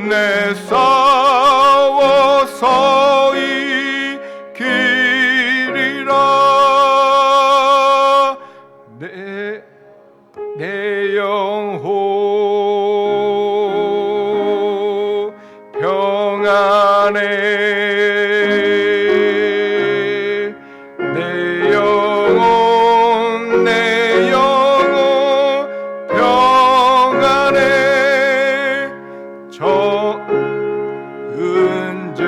힘내 싸워서 이기리라. 내 영혼 평안해. 내 영혼 평안해. 은제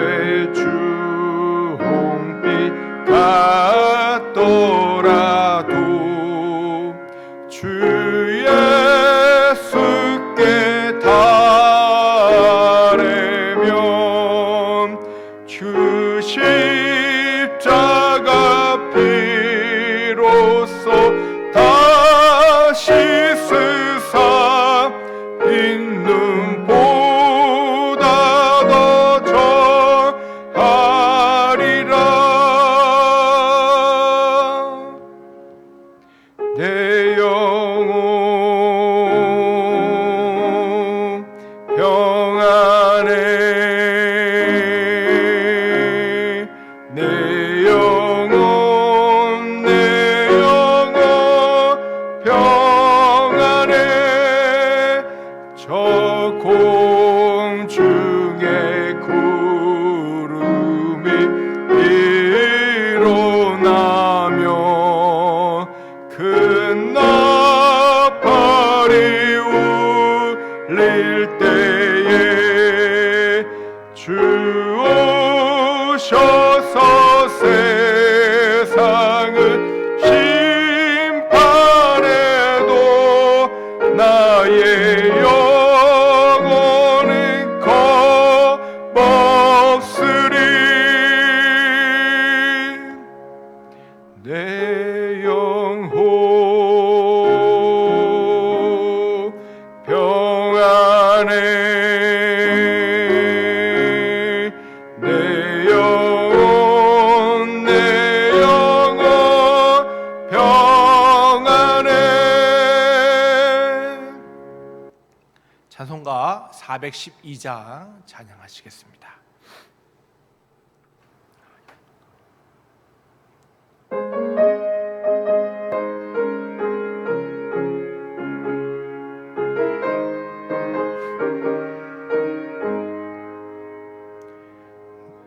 주홍빛 같더라도 주 예수께 달래면 주 십자가 피로써 다시 쓰사 빈 눈보다 더 정하리라. 내 영혼 평안해. 내 영혼 평안해. 저 공중에 구름이 일어나며 큰 나팔이 울릴 때에 주 오셔서 세상을 심판해도 나의 영혼은 겁없으리. 내 영혼 평안해. 내 영혼 평안해. 찬송가 412장 찬양하시겠습니다.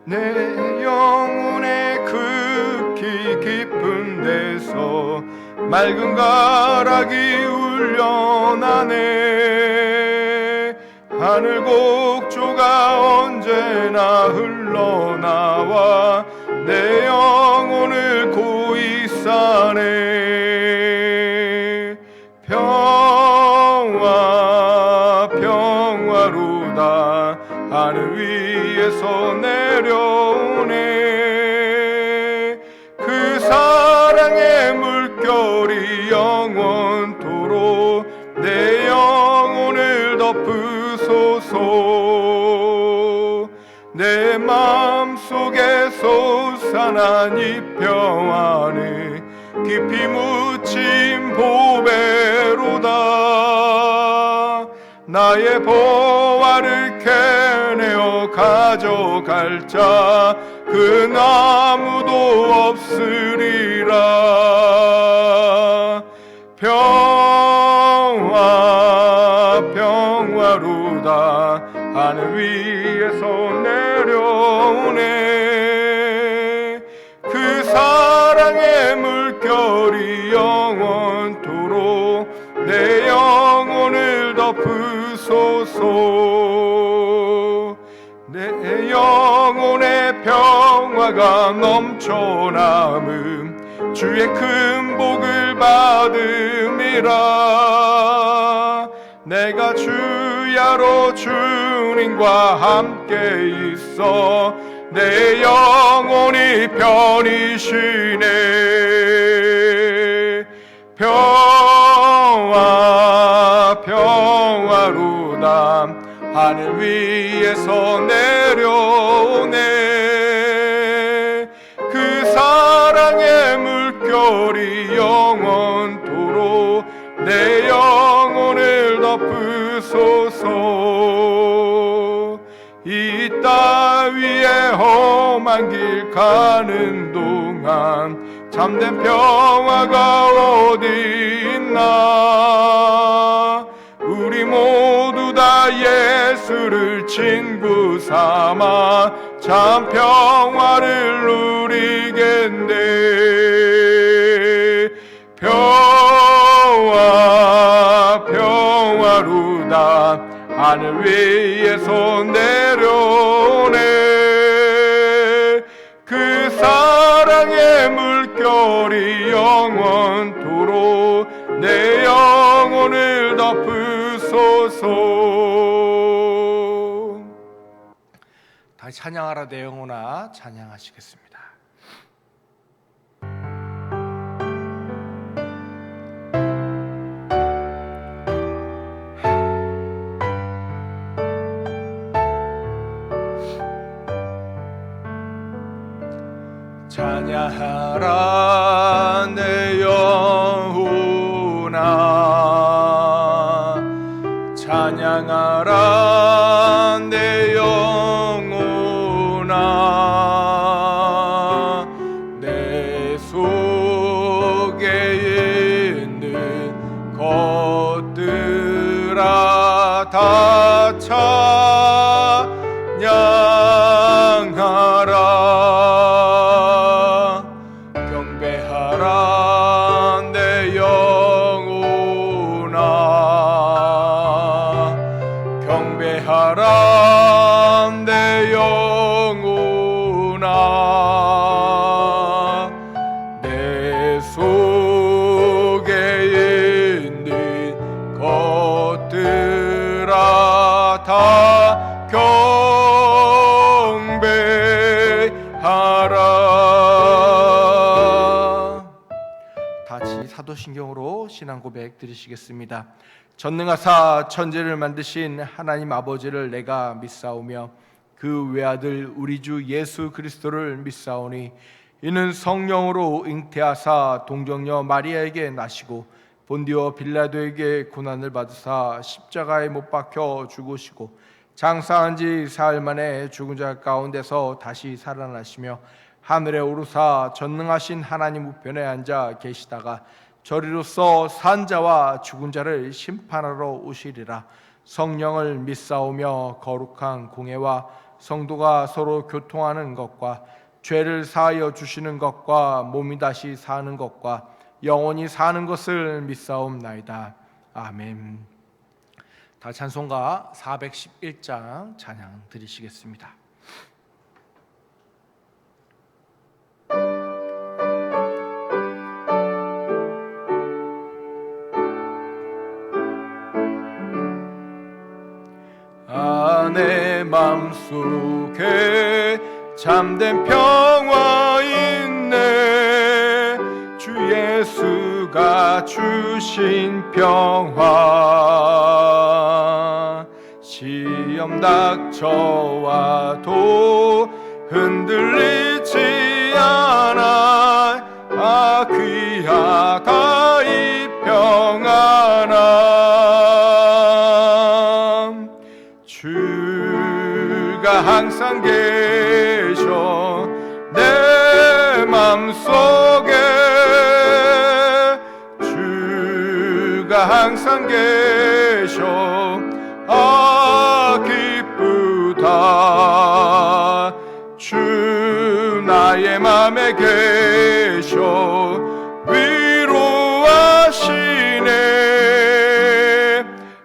내 영혼의 극히 깊은 데서 맑은 가락이 울려나네. 하늘 곡조가 언제나 흘러나와 내 영혼을 고이 싸네. 평화로다 하늘 위에서 내려오네. 그 사랑의 물결이 영원토록 내 영혼을 덮으소서. 내 마음속에 솟아난 이 평안은 깊이 묻힌 보배로다. 나의 보화를 캐내어 가져갈 자 그 아무도 없으리라. 평화로다 하늘 위에서 내려오네. 그 사랑의 물결이 영원토록 내 영혼을 덮으소서. 내 영혼의 평화가 넘쳐남음 주의 큰 복을 받음이라. 내가 주야로 주님과 함께 있어 내 영혼이 편히 쉬네. 평화로다 하늘 위에서 내려오네. 그 사랑의 물결이 영원토록 내 영혼을 덮으소서. 이 땅 위에 험한 길 가는 동안 참된 평화가 어디 있나. 우리 모두 다 예수를 친구 삼아 참 평화를 누리겠네. 평화로다 하늘 위에서 내려오네. 그 사랑의 물결이 영원토록 내 영혼을 덮으소서. 다시 찬양하라 내 영혼아, 찬양하시겠습니다. 찬양하라 내 영혼아, 찬양하라 내 영혼아. 내 속에 있는 것들아 다 찬양하라. 경배하라 내 영혼아, 경배하라 내 영혼아. 내 속에 있는 것들아 다 경배하라. 다시 사도신경으로 신앙 고백 드리시겠습니다. 전능하사 천지를 만드신 하나님 아버지를 내가 믿사오며 그 외아들 우리 주 예수 그리스도를 믿사오니 이는 성령으로 잉태하사 동정녀 마리아에게 나시고 본디오 빌라도에게 고난을 받으사 십자가에 못 박혀 죽으시고 장사한 지 사흘 만에 죽은 자 가운데서 다시 살아나시며 하늘에 오르사 전능하신 하나님 우편에 앉아 계시다가 저리로서 산 자와 죽은 자를 심판하러 오시리라. 성령을 믿사오며 거룩한 공회와 성도가 서로 교통하는 것과 죄를 사하여 주시는 것과 몸이 다시 사는 것과 영원히 사는 것을 믿사옵나이다. 아멘. 다 찬송가 411장 찬양 드리시겠습니다. 내 맘속에 참된 평화 있네. 주 예수가 주신 평화. 시험 닥쳐와도 흔들리지 않아. 아 귀하다 이 평안함. 주가 항상 계셔 내 맘속에. 주가 항상 계셔 아 기쁘다. 주 나의 맘에 계셔 위로하시네.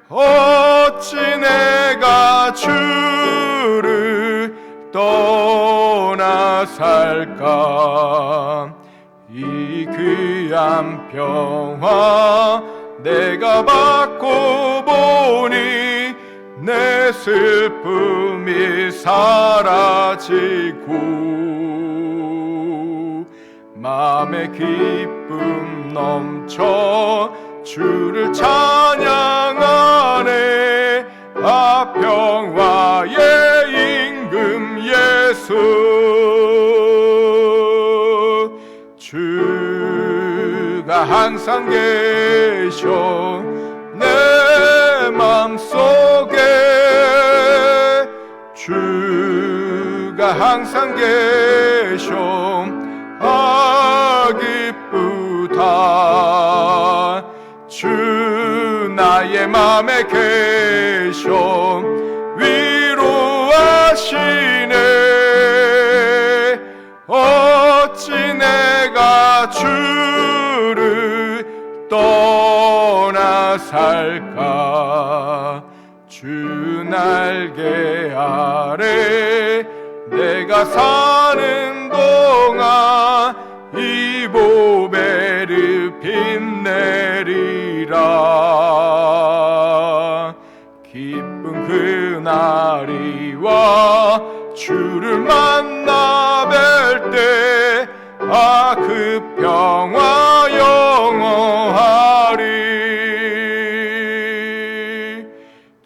어찌 내가 주를 떠나 살까. 이 귀한 평화 내가 받고 보니 내 슬픔이 사라지고 마음의 기쁨 넘쳐 주를 찬양하네. 아 평화의 임금 예수. 주가 항상 계셔 내 맘속에. 주 주가 항상 계셔 기쁘다. 주 나의 맘에 계셔 위로하시네. 어찌 내가 주를 떠나 살까. 주 날개 아래 내가 사는 동안 이 보배를 빛내리라. 기쁜 그날이 와 주를 만나 뵐 때 아 그 평화 영원하리.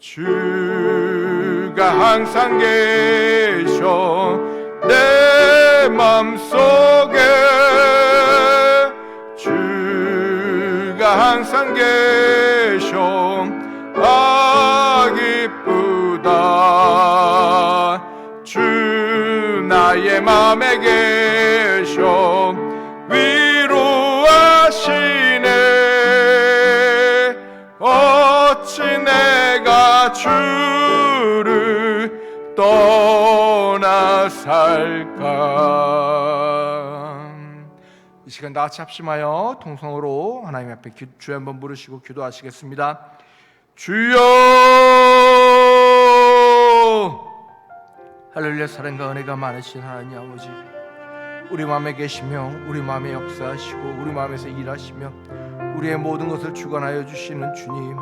주가 항상 계셔 내 맘속에. 주가 항상 계셔 아 기쁘다. 주 나의 맘에 계셔 위로하시네. 어찌 내가 주를 떠나 살까. 이 시간 다 같이 합심하여 통성으로 하나님 앞에 주 한번 부르시고 기도하시겠습니다. 주여. 할렐루야. 사랑과 은혜가 많으신 하나님 아버지, 우리 마음에 계시며 우리 마음에 역사하시고 우리 마음에서 일하시며 우리의 모든 것을 주관하여 주시는 주님,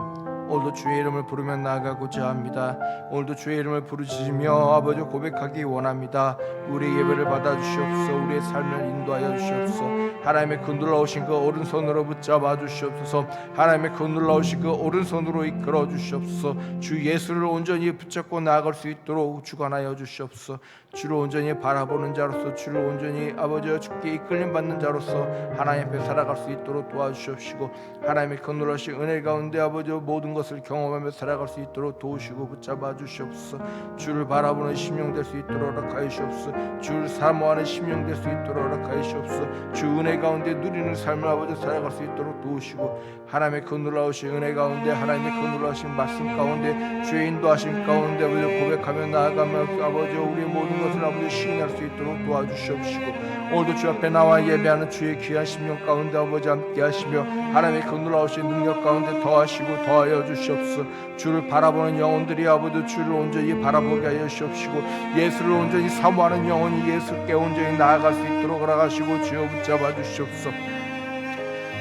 오늘도 주의 이름을 부르며 나아가고자 합니다. 오늘도 주의 이름을 부르시며 아버지 고백하기 원합니다. 우리의 예배를 받아주시옵소서. 우리의 삶을 인도하여 주시옵소서. 하나님의 그 놀라우신 그 오른손으로 붙잡아 주시옵소서. 하나님의 그 놀라우신 그 오른손으로 이끌어 주시옵소서. 주 예수를 온전히 붙잡고 나아갈 수 있도록 주관하여 주시옵소서. 주를 온전히 바라보는 자로서, 주를 온전히 아버지와 주께 이끌림 받는 자로서 하나님 앞에 살아갈 수 있도록 도와주시옵시고, 하나님의 그 놀라우신 은혜 가운데 아버지 모든 것을 경험하며 살아갈 수 있도록 도우시고 붙잡아 주시옵소서. 주를 바라보는 심령 될 수 있도록 허락하여 주시옵소서. 주를 사모하는 심령 될 수 있도록 허락하여 주시옵소서. 주 은혜 가운데 누리는 삶을 아버지 살아갈 수 있도록 도우시고, 하나님의 그 놀라우신 은혜 가운데, 하나님의 그 놀라우신 말씀 가운데, 주의 인도하심 가운데 아버지 고백하며 나아가며 아버지 우리의 모든 것을 아버지 시인할 수 있도록 도와주시옵시고, 오늘도 주 앞에 나와 예배하는 주의 귀한 심령 가운데 아버지 함께 하시며 하나님의 그 놀라우신 능력 가운데 더하시고 더하여 주시옵소서. 주를 바라보는 영혼들이 아버지 주를 온전히 바라보게 하여 주시옵시고, 예수를 온전히 사모하는 영혼이 예수께 온전히 나아갈 수 있도록 허락하시고 주여 붙잡아 주시옵소서.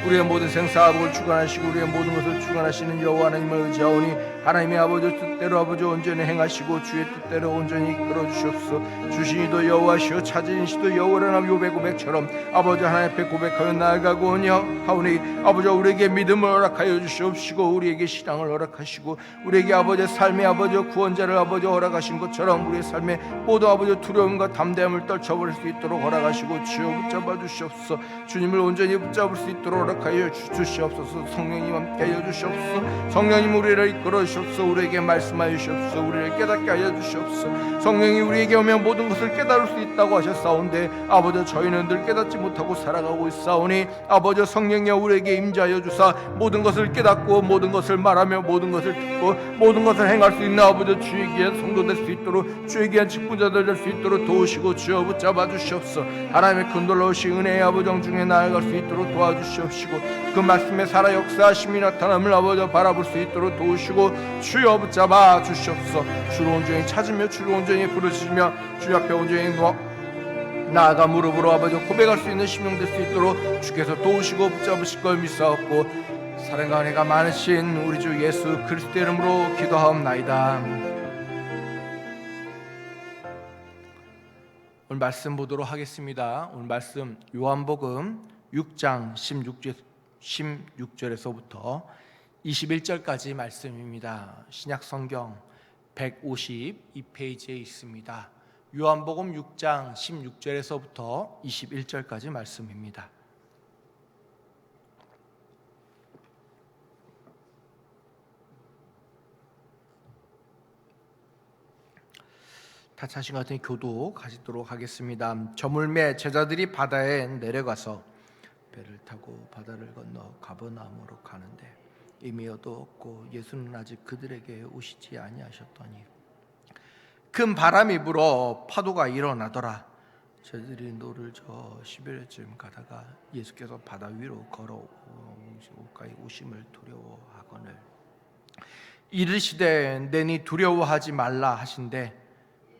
우리의 모든 생사복을 주관하시고 우리의 모든 것을 주관하시는 여호와 하나님을 의지하오니 하나님의 아버지 뜻대로 아버지 온전히 행하시고 주의 뜻대로 온전히 이끌어 주시옵소서. 주신이도 여호와시오 찾으신이도 여호와라. 요배 고백처럼 아버지 하나님 앞에 고백하여 나아가고 하오니 아버지 우리에게 믿음을 허락하여 주시옵시고, 우리에게 신앙을 허락하시고, 우리에게 아버지 삶의 아버지 구원자를 아버지 허락하신 것처럼 우리의 삶에 모두 아버지 두려움과 담대함을 떨쳐버릴 수 있도록 허락하시고 주여 붙잡아 주시옵소서. 주님을 온전히 붙잡을 수 있도록 허락하여 주시옵소서. 성령님 함께하여 주시옵소서. 성령님 우리를 이끌어 주시옵소서. 우리에게 말씀하여 주시옵소서. 우리를 깨닫게 하여 주시옵소서. 성령이 우리에게 오면 모든 것을 깨달을 수 있다고 하셨사온데 아버지 저희는 늘 깨닫지 못하고 살아가고 있사오니 아버지 성령이여 우리에게 임재하여 주사 모든 것을 깨닫고 모든 것을 말하며 모든 것을 듣고 모든 것을 행할 수 있는 아버지 주의 귀한 성도 될 수 있도록 주의 귀한 직분자들 될 수 있도록 도우시고 주여 붙잡아 주시옵소서. 하나님의 큰 놀라우신 은혜의 아버지 중에 나아갈 수 있도록 도와주시옵시고, 그 말씀에 살아 역사하심이 나타남을 아버지 바라볼 수 있도록 도우시고 주여 붙잡아 주시옵소서. 주를 온전히 찾으며 주를 온전히 부르시며 주 앞에 온전히 나아가 무릎으로 아버지 고백할 수 있는 심령 될 수 있도록 주께서 도우시고 붙잡으실 걸 믿사옵고, 사랑과 은혜가 많으신 우리 주 예수 그리스도 이름으로 기도하옵나이다. 오늘 말씀 보도록 하겠습니다. 오늘 말씀 요한복음 6장 16절에서부터 21절까지 말씀입니다. 신약성경 152페이지에 있습니다. 요한복음 6장 16절에서부터 21절까지 말씀입니다. 다 자신 같은 교도 가지도록 하겠습니다. 저물매 제자들이 바다에 내려가서 배를 타고 바다를 건너 가버나움으로 가는데 이미 어두웠고 예수는 아직 그들에게 오시지 아니하셨더니 큰 바람이 불어 파도가 일어나더라. 저들이 노를 저 11회쯤 가다가 예수께서 바다 위로 걸어오까지 오심을 두려워하거늘 이르시되 내니 두려워하지 말라 하신대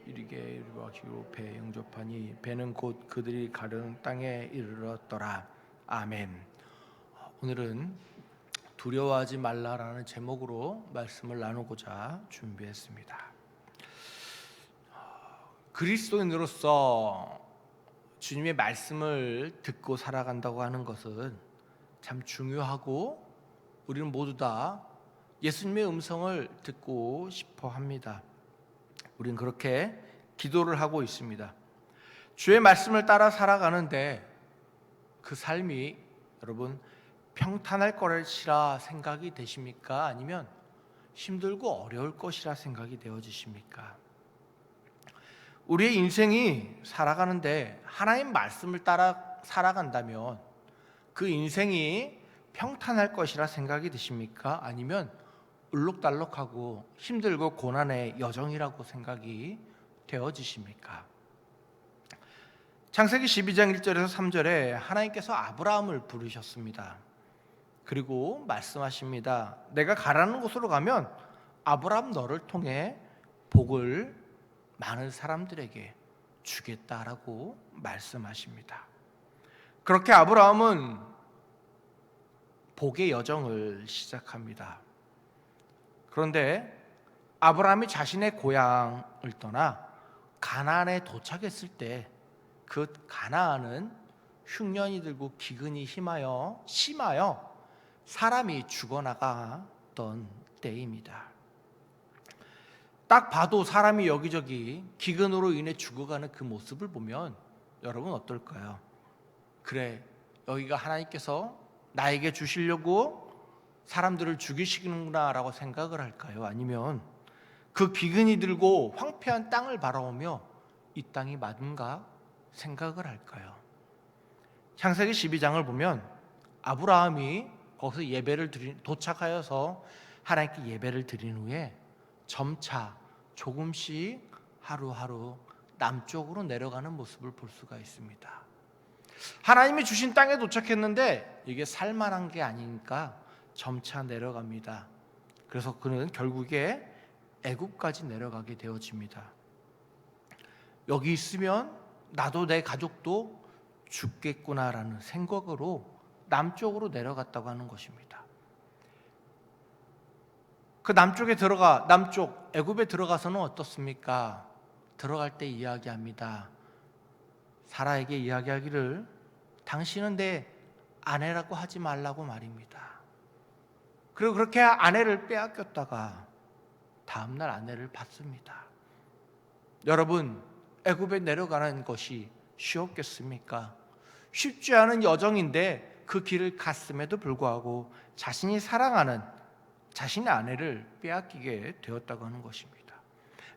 이르게 이르시고 배 영접하니 배는 곧 그들이 가려는 땅에 이르렀더라. 아멘. 오늘은 두려워하지 말라라는 제목으로 말씀을 나누고자 준비했습니다. 그리스도인으로서 주님의 말씀을 듣고 살아간다고 하는 것은 참 중요하고 우리는 모두 다 예수님의 음성을 듣고 싶어 합니다. 우리는 그렇게 기도를 하고 있습니다. 주의 말씀을 따라 살아가는데 그 삶이 여러분 평탄할 것이라 생각이 되십니까? 아니면 힘들고 어려울 것이라 생각이 되어지십니까? 우리의 인생이 살아가는데 하나님 말씀을 따라 살아간다면 그 인생이 평탄할 것이라 생각이 드십니까? 아니면 울룩달룩하고 힘들고 고난의 여정이라고 생각이 되어지십니까? 창세기 12장 1절에서 3절에 하나님께서 아브라함을 부르셨습니다. 그리고 말씀하십니다. 내가 가라는 곳으로 가면 아브라함 너를 통해 복을 많은 사람들에게 주겠다라고 말씀하십니다. 그렇게 아브라함은 복의 여정을 시작합니다. 그런데 아브라함이 자신의 고향을 떠나 가나안에 도착했을 때 그 가나안은 흉년이 들고 기근이 심하여 사람이 죽어나갔던 때입니다. 딱 봐도 사람이 여기저기 기근으로 인해 죽어가는 그 모습을 보면 여러분 어떨까요? 그래, 여기가 하나님께서 나에게 주시려고 사람들을 죽이시는구나 라고 생각을 할까요? 아니면 그 기근이 들고 황폐한 땅을 바라보며 이 땅이 맞은가 생각을 할까요? 창세기 12장을 보면 아브라함이 거기서 도착하여서 하나님께 예배를 드린 후에 점차 조금씩 하루하루 남쪽으로 내려가는 모습을 볼 수가 있습니다. 하나님이 주신 땅에 도착했는데 이게 살만한 게 아니니까 점차 내려갑니다. 그래서 그는 결국에 애굽까지 내려가게 되어집니다. 여기 있으면 나도 내 가족도 죽겠구나라는 생각으로 남쪽으로 내려갔다고 하는 것입니다. 그 남쪽 애굽에 들어가서는 어떻습니까? 들어갈 때 이야기합니다. 사라에게 이야기하기를 당신은 내 아내라고 하지 말라고 말입니다. 그리고 그렇게 아내를 빼앗겼다가 다음날 아내를 받습니다. 여러분, 애굽에 내려가는 것이 쉬웠겠습니까? 쉽지 않은 여정인데 그 길을 갔음에도 불구하고 자신이 사랑하는 자신의 아내를 빼앗기게 되었다고 하는 것입니다.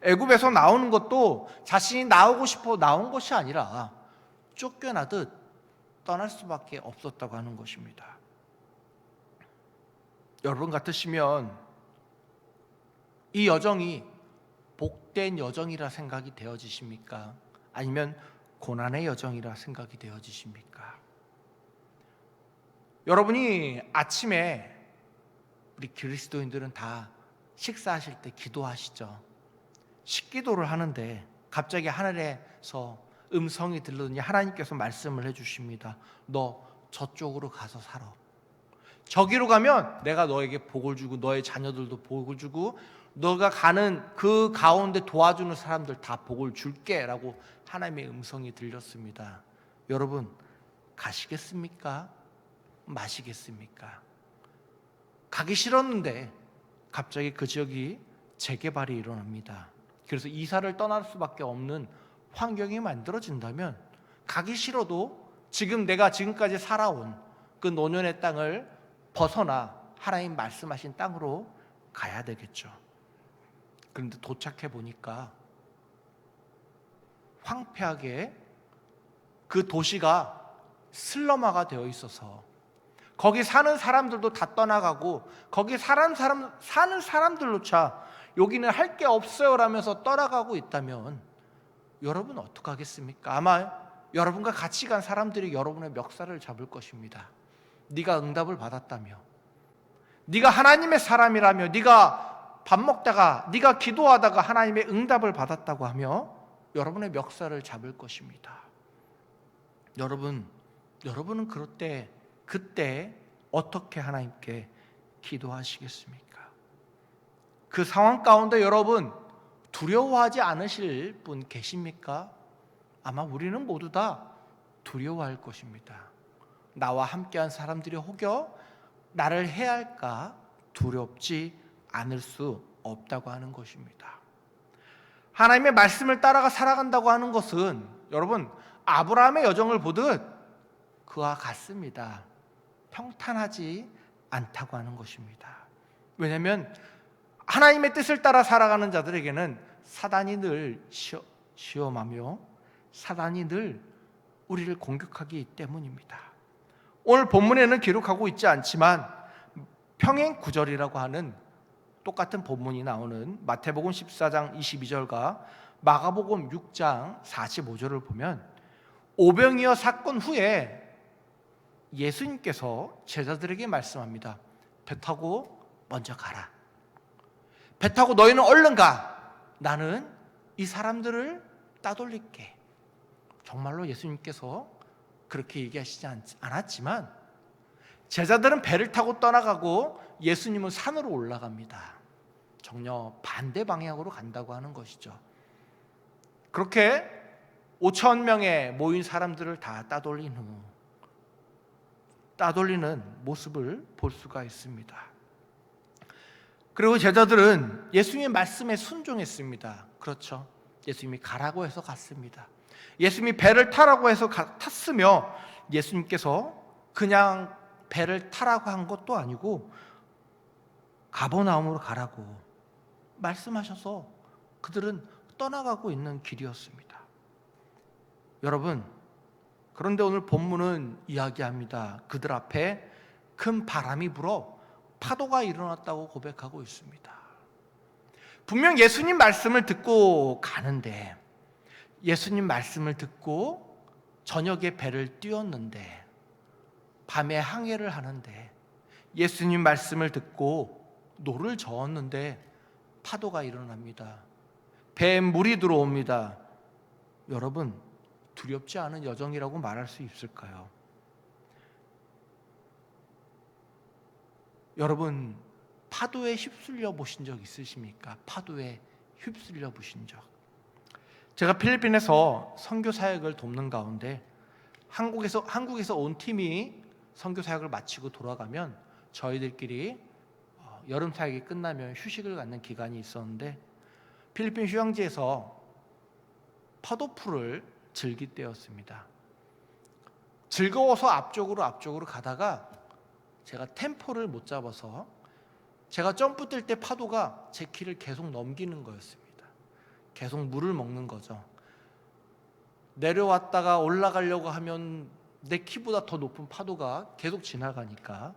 애굽에서 나오는 것도 자신이 나오고 싶어 나온 것이 아니라 쫓겨나듯 떠날 수밖에 없었다고 하는 것입니다. 여러분 같으시면 이 여정이 복된 여정이라 생각이 되어지십니까? 아니면 고난의 여정이라 생각이 되어지십니까? 여러분이 아침에 우리 그리스도인들은 다 식사하실 때 기도하시죠. 식기도를 하는데 갑자기 하늘에서 음성이 들리더니 하나님께서 말씀을 해주십니다. 너 저쪽으로 가서 살아. 저기로 가면 내가 너에게 복을 주고 너의 자녀들도 복을 주고 너가 가는 그 가운데 도와주는 사람들 다 복을 줄게 라고 하나님의 음성이 들렸습니다. 여러분 가시겠습니까? 마시겠습니까? 가기 싫었는데 갑자기 그 지역이 재개발이 일어납니다. 그래서 이사를 떠날 수밖에 없는 환경이 만들어진다면 가기 싫어도 지금 내가 지금까지 살아온 그 노년의 땅을 벗어나 하나님 말씀하신 땅으로 가야 되겠죠. 그런데 도착해 보니까 황폐하게 그 도시가 슬럼화가 되어 있어서 거기 사는 사람들도 다 떠나가고 거기 사는 사람들로차 여기는 할 게 없어요 라면서 떠나가고 있다면 여러분 어떡하겠습니까? 아마 여러분과 같이 간 사람들이 여러분의 멱살을 잡을 것입니다. 네가 응답을 받았다며, 네가 하나님의 사람이라며, 네가 밥 먹다가, 네가 기도하다가 하나님의 응답을 받았다고 하며 여러분의 멱살을 잡을 것입니다. 여러분은 그때 어떻게 하나님께 기도하시겠습니까? 그 상황 가운데 여러분 두려워하지 않으실 분 계십니까? 아마 우리는 모두 다 두려워할 것입니다. 나와 함께한 사람들이 혹여 나를 해할까 두렵지 않을 수 없다고 하는 것입니다. 하나님의 말씀을 따라가 살아간다고 하는 것은 여러분 아브라함의 여정을 보듯 그와 같습니다. 평탄하지 않다고 하는 것입니다. 왜냐하면 하나님의 뜻을 따라 살아가는 자들에게는 사단이 늘 시험하며 사단이 늘 우리를 공격하기 때문입니다. 오늘 본문에는 기록하고 있지 않지만 평행 구절이라고 하는 똑같은 본문이 나오는 마태복음 14장 22절과 마가복음 6장 45절을 보면 오병이어 사건 후에 예수님께서 제자들에게 말씀합니다. 배 타고 먼저 가라. 배 타고 너희는 얼른 가. 나는 이 사람들을 따돌릴게. 정말로 예수님께서 그렇게 얘기하시지 않았지만 제자들은 배를 타고 떠나가고 예수님은 산으로 올라갑니다. 정녕 반대 방향으로 간다고 하는 것이죠. 그렇게 5천 명의 모인 사람들을 다 따돌리는 모습을 볼 수가 있습니다. 그리고 제자들은 예수님의 말씀에 순종했습니다. 그렇죠. 예수님이 가라고 해서 갔습니다. 예수님이 배를 타라고 해서 탔으며 예수님께서 그냥 배를 타라고 한 것도 아니고 가버나움으로 가라고 말씀하셔서 그들은 떠나가고 있는 길이었습니다. 여러분, 그런데 오늘 본문은 이야기합니다. 그들 앞에 큰 바람이 불어 파도가 일어났다고 고백하고 있습니다. 분명 예수님 말씀을 듣고 가는데, 예수님 말씀을 듣고 저녁에 배를 띄웠는데, 밤에 항해를 하는데, 예수님 말씀을 듣고 노를 저었는데 파도가 일어납니다. 배에 물이 들어옵니다. 여러분, 두렵지 않은 여정이라고 말할 수 있을까요? 여러분, 파도에 휩쓸려 보신 적 있으십니까? 파도에 휩쓸려 보신 적. 제가 필리핀에서 선교 사역을 돕는 가운데 한국에서 온 팀이 선교 사역을 마치고 돌아가면 저희들끼리 여름 사역이 끝나면 휴식을 갖는 기간이 있었는데 필리핀 휴양지에서 파도풀을 즐길 때였습니다. 즐거워서 앞쪽으로 가다가 제가 템포를 못 잡아서 제가 점프 뛸 때 파도가 제 키를 계속 넘기는 거였습니다. 계속 물을 먹는 거죠. 내려왔다가 올라가려고 하면 내 키보다 더 높은 파도가 계속 지나가니까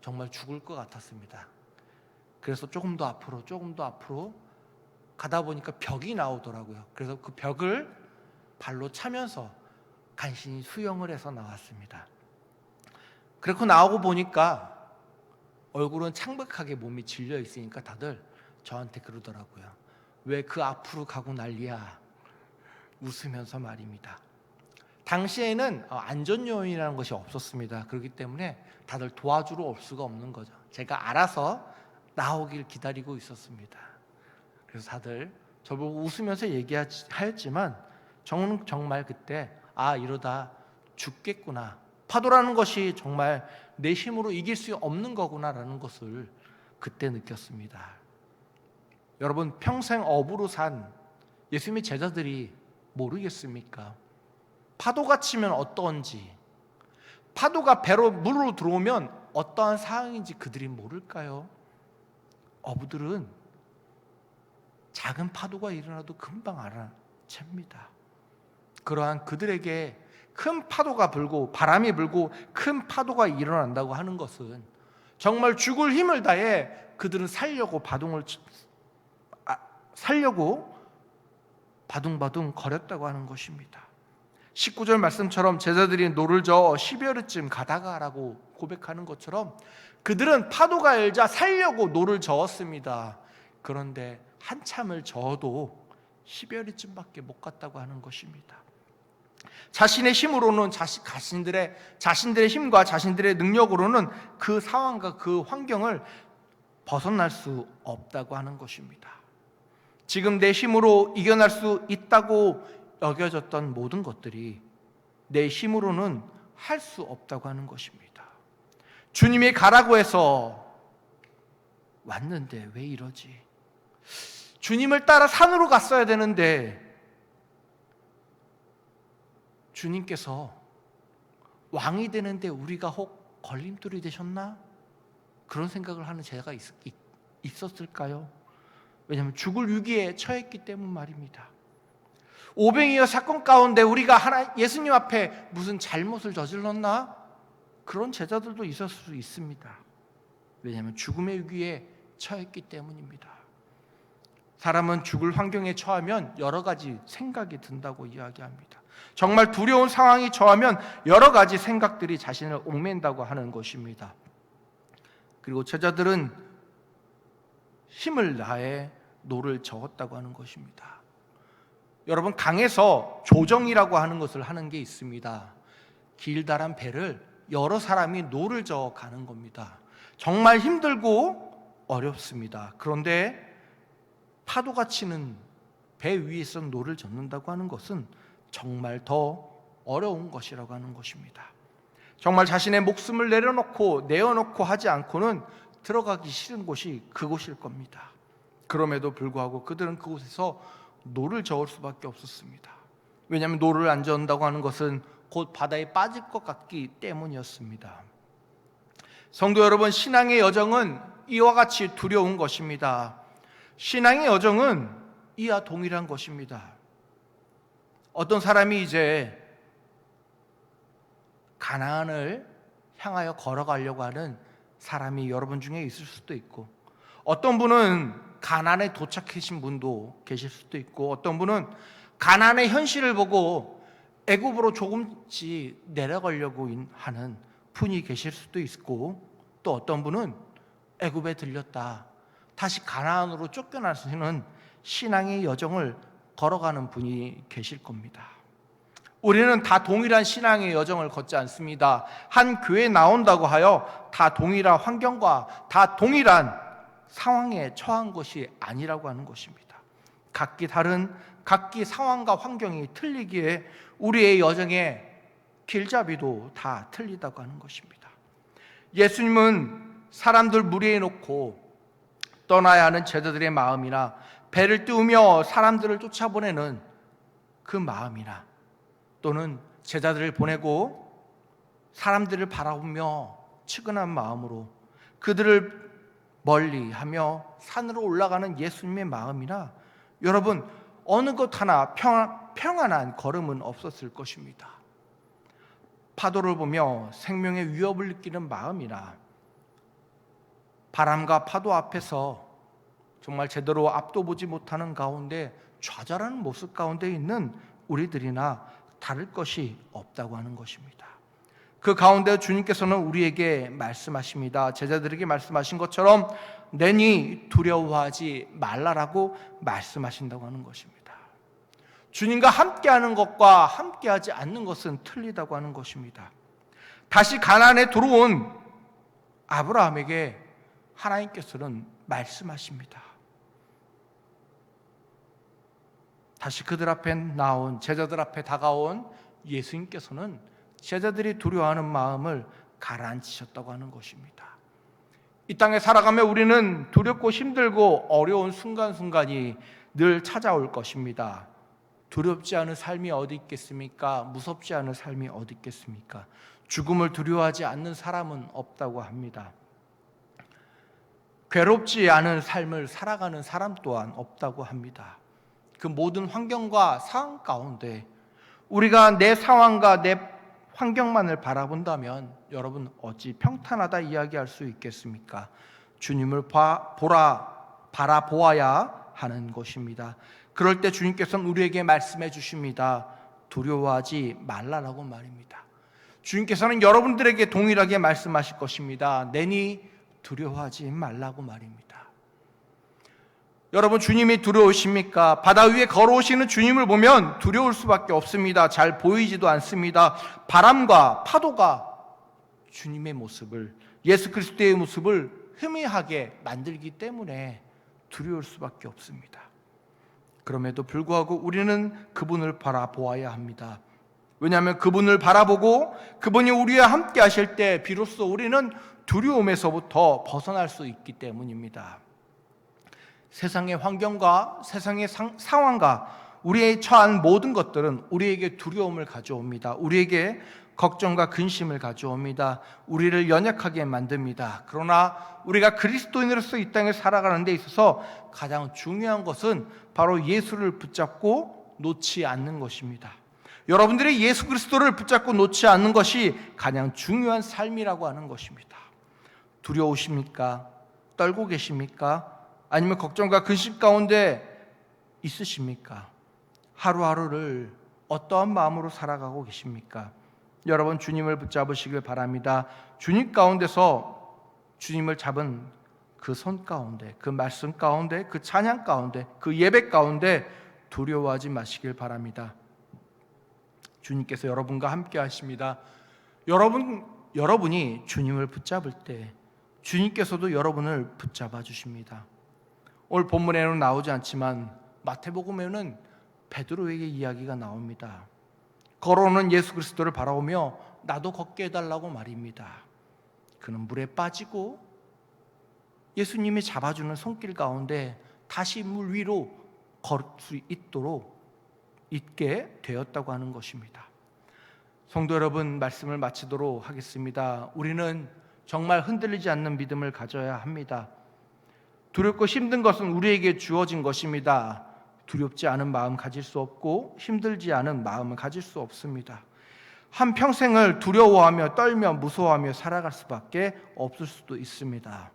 정말 죽을 것 같았습니다. 그래서 조금 더 앞으로 가다 보니까 벽이 나오더라고요. 그래서 그 벽을 발로 차면서 간신히 수영을 해서 나왔습니다. 그렇고 나오고 보니까 얼굴은 창백하게 몸이 질려 있으니까 다들 저한테 그러더라고요. 왜 그 앞으로 가고 난리야? 웃으면서 말입니다. 당시에는 안전 요인이라는 것이 없었습니다. 그렇기 때문에 다들 도와주러 올 수가 없는 거죠. 제가 알아서 나오길 기다리고 있었습니다. 그래서 다들 저보고 웃으면서 얘기하였지만 저는 정말 그때 이러다 죽겠구나. 파도라는 것이 정말 내 힘으로 이길 수 없는 거구나라는 것을 그때 느꼈습니다. 여러분, 평생 업으로 산 예수님의 제자들이 모르겠습니까? 파도가 치면 어떤지, 파도가 배로 물로 들어오면 어떠한 상황인지 그들이 모를까요? 어부들은 작은 파도가 일어나도 금방 알아챕니다. 그러한 그들에게 큰 파도가 불고 바람이 불고 큰 파도가 일어난다고 하는 것은 정말 죽을 힘을 다해 그들은 살려고 바둥바둥 거렸다고 하는 것입니다. 19절 말씀처럼 제자들이 노를 저어 12월쯤 가다가라고 고백하는 것처럼 그들은 파도가 일자 살려고 노를 저었습니다. 그런데 한참을 저어도 12월쯤밖에 못 갔다고 하는 것입니다. 자신의 힘으로는 자신들의 힘과 자신들의 능력으로는 그 상황과 그 환경을 벗어날 수 없다고 하는 것입니다. 지금 내 힘으로 이겨낼 수 있다고 여겨졌던 모든 것들이 내 힘으로는 할 수 없다고 하는 것입니다. 주님이 가라고 해서 왔는데 왜 이러지? 주님을 따라 산으로 갔어야 되는데 주님께서 왕이 되는데 우리가 혹 걸림돌이 되셨나? 그런 생각을 하는 제가 있었을까요? 왜냐하면 죽을 위기에 처했기 때문 말입니다. 오병이어 사건 가운데 우리가 예수님 앞에 무슨 잘못을 저질렀나? 그런 제자들도 있을 수 있습니다. 왜냐하면 죽음의 위기에 처했기 때문입니다. 사람은 죽을 환경에 처하면 여러 가지 생각이 든다고 이야기합니다. 정말 두려운 상황이 처하면 여러 가지 생각들이 자신을 옥맨다고 하는 것입니다. 그리고 제자들은 힘을 다해 노를 저었다고 하는 것입니다. 여러분, 강에서 조정이라고 하는 것을 하는 게 있습니다. 길다란 배를 여러 사람이 노를 저어 가는 겁니다. 정말 힘들고 어렵습니다. 그런데 파도가 치는 배 위에서 노를 젓는다고 하는 것은 정말 더 어려운 것이라고 하는 것입니다. 정말 자신의 목숨을 내어놓고 하지 않고는 들어가기 싫은 곳이 그곳일 겁니다. 그럼에도 불구하고 그들은 그곳에서 노를 저을 수밖에 없었습니다. 왜냐하면 노를 안 저은다고 하는 것은 곧 바다에 빠질 것 같기 때문이었습니다. 성도 여러분, 신앙의 여정은 이와 같이 두려운 것입니다. 신앙의 여정은 이와 동일한 것입니다. 어떤 사람이 이제 가나안을 향하여 걸어가려고 하는 사람이 여러분 중에 있을 수도 있고, 어떤 분은 가나안에 도착하신 분도 계실 수도 있고, 어떤 분은 가나안의 현실을 보고 애굽으로 조금씩 내려가려고 하는 분이 계실 수도 있고, 또 어떤 분은 애굽에 들렸다 다시 가나안으로 쫓겨나시는 신앙의 여정을 걸어가는 분이 계실 겁니다. 우리는 다 동일한 신앙의 여정을 걷지 않습니다. 한 교회에 나온다고 하여 다 동일한 환경과 다 동일한 상황에 처한 것이 아니라고 하는 것입니다. 각기 상황과 환경이 틀리기에 우리의 여정의 길잡이도 다 틀리다고 하는 것입니다. 예수님은 사람들 무리에 놓고 떠나야 하는 제자들의 마음이나 배를 띄우며 사람들을 쫓아보내는 그 마음이나 또는 제자들을 보내고 사람들을 바라보며 측은한 마음으로 그들을 멀리하며 산으로 올라가는 예수님의 마음이나 여러분 어느 것 하나 평안한 걸음은 없었을 것입니다. 파도를 보며 생명의 위협을 느끼는 마음이나 바람과 파도 앞에서 정말 제대로 앞도 보지 못하는 가운데 좌절하는 모습 가운데 있는 우리들이나 다를 것이 없다고 하는 것입니다. 그 가운데 주님께서는 우리에게 말씀하십니다. 제자들에게 말씀하신 것처럼 내니 두려워하지 말라라고 말씀하신다고 하는 것입니다. 주님과 함께하는 것과 함께하지 않는 것은 틀리다고 하는 것입니다. 다시 가나안에 들어온 아브라함에게 하나님께서는 말씀하십니다. 다시 그들 앞에 나온 제자들 앞에 다가온 예수님께서는 제자들이 두려워하는 마음을 가라앉히셨다고 하는 것입니다. 이 땅에 살아가며 우리는 두렵고 힘들고 어려운 순간순간이 늘 찾아올 것입니다. 두렵지 않은 삶이 어디 있겠습니까? 무섭지 않은 삶이 어디 있겠습니까? 죽음을 두려워하지 않는 사람은 없다고 합니다. 괴롭지 않은 삶을 살아가는 사람 또한 없다고 합니다. 그 모든 환경과 상황 가운데 우리가 내 상황과 내 환경만을 바라본다면 여러분 어찌 평탄하다 이야기할 수 있겠습니까? 주님을 바라보아야 하는 것입니다. 그럴 때 주님께서는 우리에게 말씀해 주십니다. 두려워하지 말라라고 말입니다. 주님께서는 여러분들에게 동일하게 말씀하실 것입니다. 내니 두려워하지 말라고 말입니다. 여러분, 주님이 두려우십니까? 바다 위에 걸어오시는 주님을 보면 두려울 수밖에 없습니다. 잘 보이지도 않습니다. 바람과 파도가 주님의 모습을, 예수 그리스도의 모습을 희미하게 만들기 때문에 두려울 수밖에 없습니다. 그럼에도 불구하고 우리는 그분을 바라보아야 합니다. 왜냐하면 그분을 바라보고 그분이 우리와 함께 하실 때 비로소 우리는 두려움에서부터 벗어날 수 있기 때문입니다. 세상의 환경과 세상의 상황과 우리의 처한 모든 것들은 우리에게 두려움을 가져옵니다. 우리에게 걱정과 근심을 가져옵니다. 우리를 연약하게 만듭니다. 그러나 우리가 그리스도인으로서 이 땅에 살아가는 데 있어서 가장 중요한 것은 바로 예수를 붙잡고 놓지 않는 것입니다. 여러분들이 예수 그리스도를 붙잡고 놓지 않는 것이 가장 중요한 삶이라고 하는 것입니다. 두려우십니까? 떨고 계십니까? 아니면 걱정과 근심 가운데 있으십니까? 하루하루를 어떠한 마음으로 살아가고 계십니까? 여러분, 주님을 붙잡으시길 바랍니다. 주님 가운데서 주님을 잡은 그 손 가운데, 그 말씀 가운데, 그 찬양 가운데, 그 예배 가운데 두려워하지 마시길 바랍니다. 주님께서 여러분과 함께 하십니다. 여러분이 주님을 붙잡을 때 주님께서도 여러분을 붙잡아 주십니다. 오늘 본문에는 나오지 않지만 마태복음에는 베드로에게 이야기가 나옵니다. 걸어오는 예수 그리스도를 바라보며 나도 걷게 해달라고 말입니다. 그는 물에 빠지고 예수님이 잡아주는 손길 가운데 다시 물 위로 걸을 수 있게 되었다고 하는 것입니다. 성도 여러분, 말씀을 마치도록 하겠습니다. 우리는 정말 흔들리지 않는 믿음을 가져야 합니다. 두렵고 힘든 것은 우리에게 주어진 것입니다. 두렵지 않은 마음 가질 수 없고 힘들지 않은 마음을 가질 수 없습니다. 한평생을 두려워하며 떨며 무서워하며 살아갈 수밖에 없을 수도 있습니다.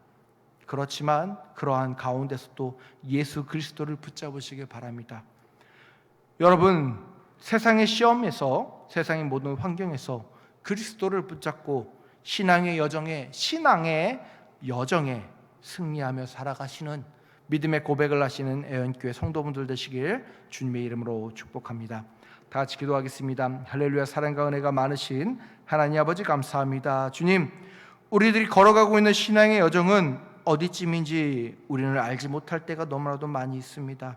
그렇지만 그러한 가운데서도 예수 그리스도를 붙잡으시길 바랍니다. 여러분, 세상의 시험에서, 세상의 모든 환경에서 그리스도를 붙잡고 신앙의 여정에 승리하며 살아가시는 믿음의 고백을 하시는 애원교회 성도분들 되시길 주님의 이름으로 축복합니다. 다 같이 기도하겠습니다. 할렐루야. 사랑과 은혜가 많으신 하나님 아버지, 감사합니다. 주님, 우리들이 걸어가고 있는 신앙의 여정은 어디쯤인지 우리는 알지 못할 때가 너무나도 많이 있습니다.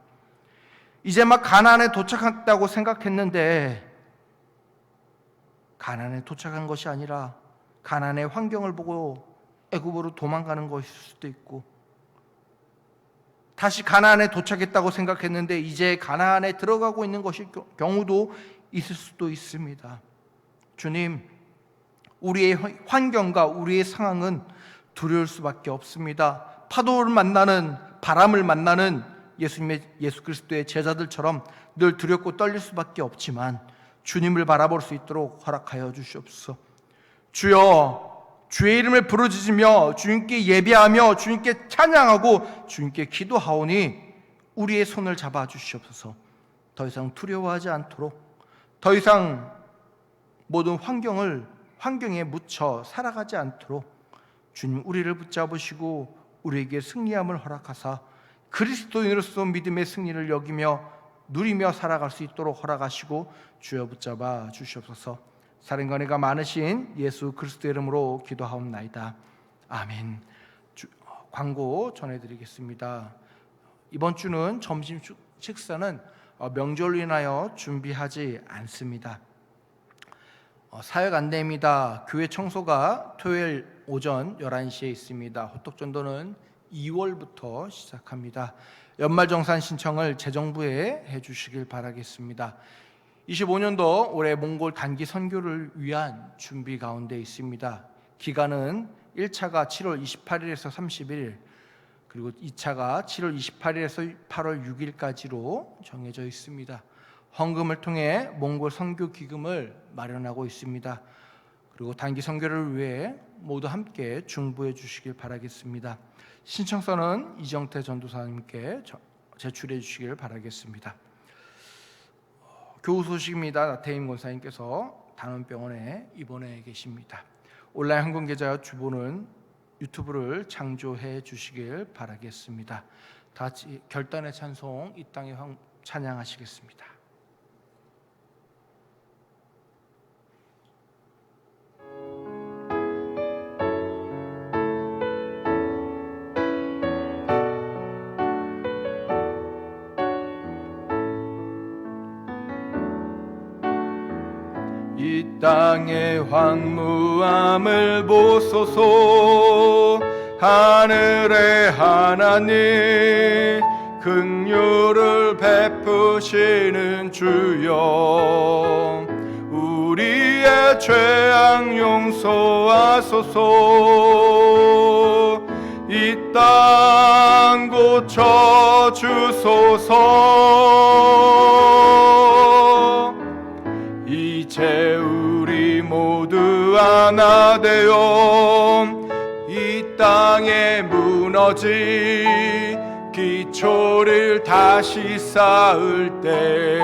이제 막 가나안에 도착했다고 생각했는데 가나안에 도착한 것이 아니라 가나안의 환경을 보고 애굽으로 도망가는 것일 수도 있고, 다시 가나안에 도착했다고 생각했는데 이제 가나안에 들어가고 있는 것일 경우도 있을 수도 있습니다. 주님, 우리의 환경과 우리의 상황은 두려울 수밖에 없습니다. 파도를 만나는, 바람을 만나는 예수 그리스도의 제자들처럼 늘 두렵고 떨릴 수밖에 없지만 주님을 바라볼 수 있도록 허락하여 주시옵소서. 주여, 주의 이름을 부르짖으며 주님께 예배하며 주님께 찬양하고 주님께 기도하오니 우리의 손을 잡아 주시옵소서. 더 이상 두려워하지 않도록, 더 이상 모든 환경에 묻혀 살아가지 않도록 주님 우리를 붙잡으시고 우리에게 승리함을 허락하사 그리스도인으로서 믿음의 승리를 여기며 누리며 살아갈 수 있도록 허락하시고 주여 붙잡아 주시옵소서. 사랑과 은혜가 많으신 예수 그리스도 이름으로 기도하옵나이다. 아멘. 광고 전해드리겠습니다. 이번 주는 점심 식사는 명절로 인하여 준비하지 않습니다. 사역 안내입니다. 교회 청소가 토요일 오전 11시에 있습니다. 호떡전도는 2월부터 시작합니다. 연말정산 신청을 재정부에 해주시길 바라겠습니다. 25년도 올해 몽골 단기 선교를 위한 준비 가운데 있습니다. 기간은 1차가 7월 28일에서 31일, 그리고 2차가 7월 28일에서 8월 6일까지로 정해져 있습니다. 헌금을 통해 몽골 선교 기금을 마련하고 있습니다. 그리고 단기 선교를 위해 모두 함께 중보해 주시길 바라겠습니다. 신청서는 이정태 전도사님께 제출해 주시길 바라겠습니다. 교우 소식입니다. 나태임 권사님께서 단원병원에 입원해 계십니다. 온라인 헌금 계좌 주보는 유튜브를 창조해 주시길 바라겠습니다. 다 같이 결단의 찬송 이 땅에 찬양하시겠습니다. 이 땅의 황무함을 보소서. 하늘의 하나님 긍휼을 베푸시는 주여, 우리의 죄악 용서하소서. 이 땅 고쳐 주소서. 이제 우리 모두 하나 되어 이 땅에 무너진 기초를 다시 쌓을 때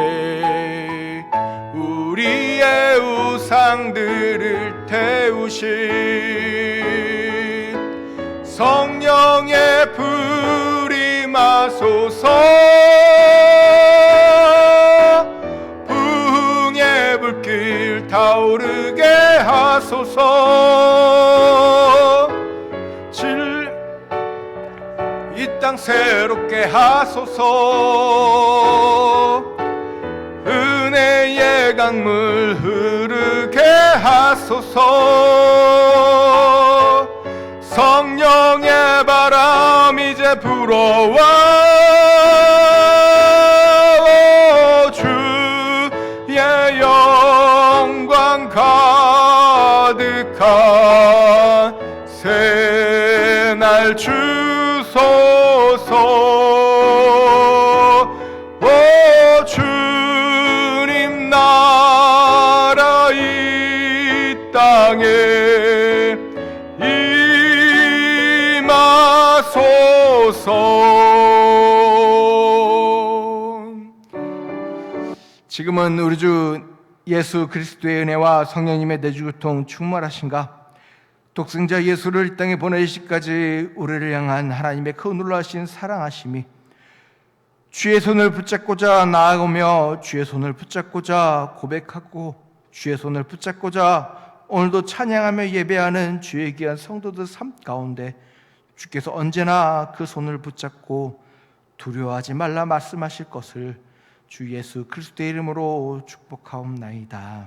우리의 우상들을 태우신 성령의 불이 마소서. 부흥의 불길 타오르게 하소서. 이 땅 새롭게 하소서. 은혜의 강물 흐르게 하소서. 성령의 바람 이제 불어와 주의 영광 가득한 새날 주소서. 오 주님 나라 이 땅에 임하소서. 지금은 우리 주 예수 그리스도의 은혜와 성령님의 내주교통 충만하신가? 독생자 예수를 이 땅에 보내시기까지 우리를 향한 하나님의 그 놀라신 사랑하심이 주의 손을 붙잡고자 나아가며 주의 손을 붙잡고자 고백하고 주의 손을 붙잡고자 오늘도 찬양하며 예배하는 주의 귀한 성도들 삶 가운데 주께서 언제나 그 손을 붙잡고 두려워하지 말라 말씀하실 것을 주 예수 그리스도의 이름으로 축복하옵나이다.